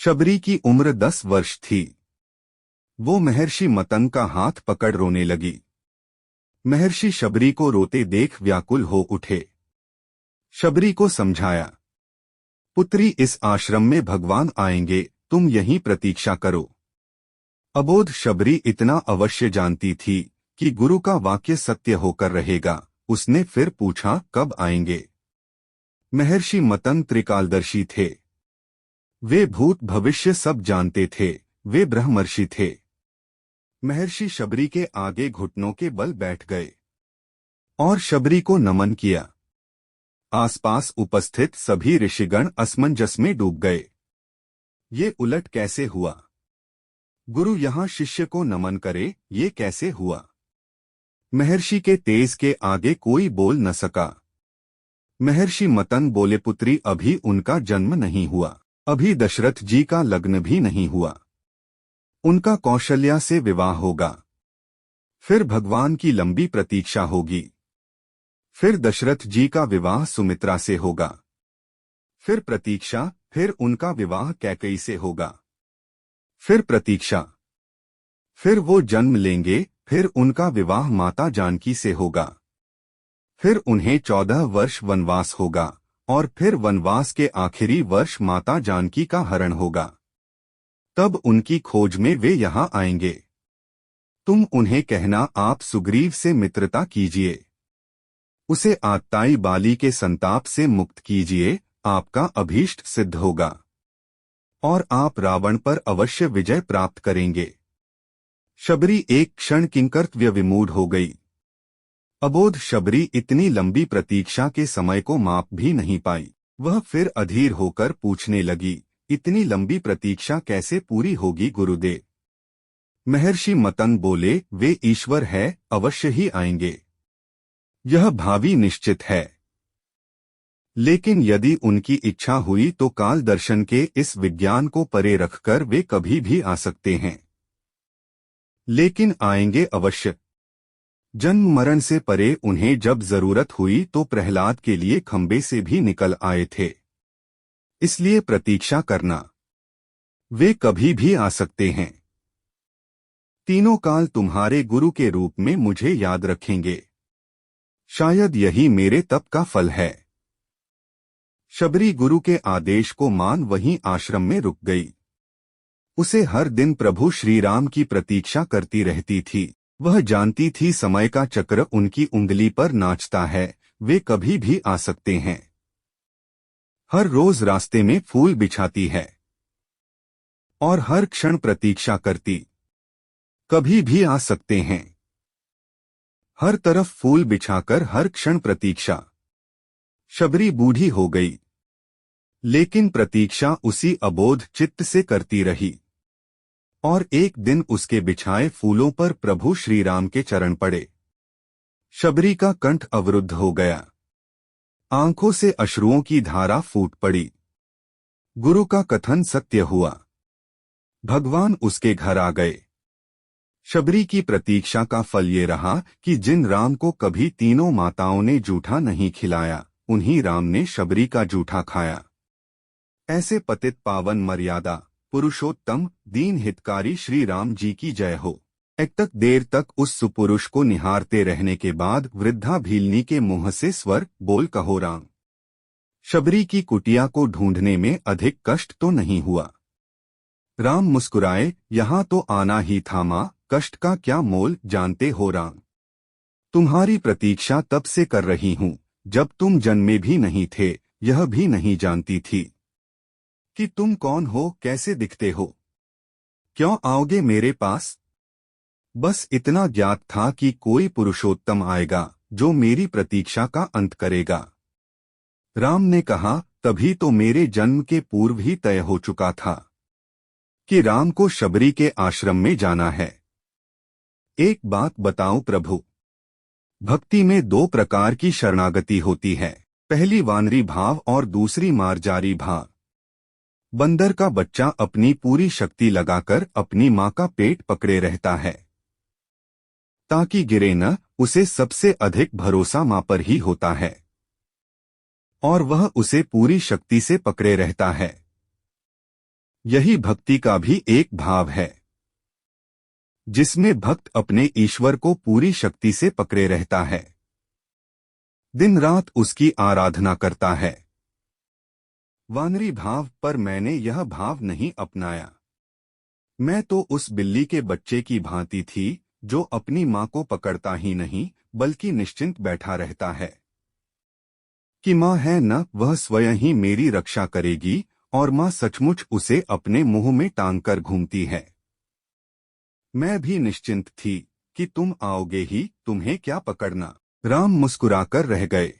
शबरी की उम्र 10 वर्ष थी। वो महर्षि मतन का हाथ पकड़ रोने लगी। महर्षि शबरी को रोते देख व्याकुल हो उठे। शबरी को समझाया, पुत्री, इस आश्रम में भगवान आएंगे, तुम यहीं प्रतीक्षा करो। अबोध शबरी इतना अवश्य जानती थी कि गुरु का वाक्य सत्य होकर रहेगा। उसने फिर पूछा, कब आएंगे? महर्षि मतन त्रिकालदर्शी थे। वे भूत भविष्य सब जानते थे। वे ब्रह्मर्षि थे। महर्षि शबरी के आगे घुटनों के बल बैठ गए और शबरी को नमन किया। आसपास उपस्थित सभी ऋषिगण असमंजस में डूब गए। ये उलट कैसे हुआ? गुरु यहाँ शिष्य को नमन करे, ये कैसे हुआ? महर्षि के तेज के आगे कोई बोल न सका। महर्षि मतन बोले, पुत्री, अभी उनका जन्म नहीं हुआ। अभी दशरथ जी का लग्न भी नहीं हुआ। उनका कौशल्या से विवाह होगा। फिर भगवान की लंबी प्रतीक्षा होगी। फिर दशरथ जी का विवाह सुमित्रा से होगा। फिर प्रतीक्षा, फिर उनका विवाह कैकेयी से होगा। फिर प्रतीक्षा, फिर वो जन्म लेंगे। फिर उनका विवाह माता जानकी से होगा। फिर उन्हें 14 वर्ष वनवास होगा और फिर वनवास के आखिरी वर्ष माता जानकी का हरण होगा। तब उनकी खोज में वे यहाँ आएंगे। तुम उन्हें कहना, आप सुग्रीव से मित्रता कीजिए, उसे आत्ताई बाली के संताप से मुक्त कीजिए, आपका अभीष्ट सिद्ध होगा और आप रावण पर अवश्य विजय प्राप्त करेंगे। शबरी एक क्षण किंकर्तव्य विमूढ़ हो गई। अबोध शबरी इतनी लंबी प्रतीक्षा के समय को माप भी नहीं पाई। वह फिर अधीर होकर पूछने लगी, इतनी लंबी प्रतीक्षा कैसे पूरी होगी गुरुदेव? महर्षि मतन बोले, वे ईश्वर है, अवश्य ही आएंगे। यह भावी निश्चित है। लेकिन यदि उनकी इच्छा हुई तो काल दर्शन के इस विज्ञान को परे रखकर वे कभी भी आ सकते हैं। लेकिन आएंगे अवश्य। जन्म मरण से परे उन्हें जब जरूरत हुई तो प्रहलाद के लिए खंबे से भी निकल आए थे। इसलिए प्रतीक्षा करना। वे कभी भी आ सकते हैं। तीनों काल तुम्हारे गुरु के रूप में मुझे याद रखेंगे। शायद यही मेरे तप का फल है। शबरी गुरु के आदेश को मान वहीं आश्रम में रुक गई। उसे हर दिन प्रभु श्री राम की प्रतीक्षा करती रहती थी। वह जानती थी समय का चक्र उनकी उंगली पर नाचता है। वे कभी भी आ सकते हैं। हर रोज रास्ते में फूल बिछाती है और हर क्षण प्रतीक्षा करती। कभी भी आ सकते हैं। हर तरफ फूल बिछाकर हर क्षण प्रतीक्षा। शबरी बूढ़ी हो गई, लेकिन प्रतीक्षा उसी अबोध चित्त से करती रही। और एक दिन उसके बिछाए फूलों पर प्रभु श्री राम के चरण पड़े। शबरी का कंठ अवरुद्ध हो गया। आंखों से अश्रुओं की धारा फूट पड़ी। गुरु का कथन सत्य हुआ। भगवान उसके घर आ गए। शबरी की प्रतीक्षा का फल ये रहा कि जिन राम को कभी तीनों माताओं ने जूठा नहीं खिलाया, उन्हीं राम ने शबरी का जूठा खाया। ऐसे पतित पावन मर्यादा पुरुषोत्तम दीन हितकारी श्री राम जी की जय हो। एक तक देर तक उस सुपुरुष को निहारते रहने के बाद वृद्धा भीलनी के मुंह से स्वर बोल, कहो राम। शबरी की कुटिया को ढूंढने में अधिक कष्ट तो नहीं हुआ। राम मुस्कुराए, यहाँ तो आना ही था माँ, कष्ट का क्या मोल जानते हो राम। तुम्हारी प्रतीक्षा तब से कर रही हूँ जब तुम जन्मे भी नहीं थे। यह भी नहीं जानती थी कि तुम कौन हो, कैसे दिखते हो, क्यों आओगे मेरे पास। बस इतना ज्ञात था कि कोई पुरुषोत्तम आएगा जो मेरी प्रतीक्षा का अंत करेगा। राम ने कहा, तभी तो मेरे जन्म के पूर्व ही तय हो चुका था कि राम को शबरी के आश्रम में जाना है। एक बात बताऊं प्रभु, भक्ति में दो प्रकार की शरणागति होती है। पहली वानरी भाव और दूसरी मार्जारी भाव। बंदर का बच्चा अपनी पूरी शक्ति लगाकर अपनी माँ का पेट पकड़े रहता है ताकि गिरे न। उसे सबसे अधिक भरोसा माँ पर ही होता है और वह उसे पूरी शक्ति से पकड़े रहता है। यही भक्ति का भी एक भाव है, जिसमें भक्त अपने ईश्वर को पूरी शक्ति से पकड़े रहता है, दिन रात उसकी आराधना करता है। वानरी भाव पर मैंने यह भाव नहीं अपनाया। मैं तो उस बिल्ली के बच्चे की भांति थी जो अपनी मां को पकड़ता ही नहीं बल्कि निश्चिंत बैठा रहता है कि मां है न, वह स्वयं ही मेरी रक्षा करेगी, और मां सचमुच उसे अपने मुंह में टांग कर घूमती है। मैं भी निश्चिंत थी कि तुम आओगे ही, तुम्हें क्या पकड़ना। राम मुस्कुराकर रह गए।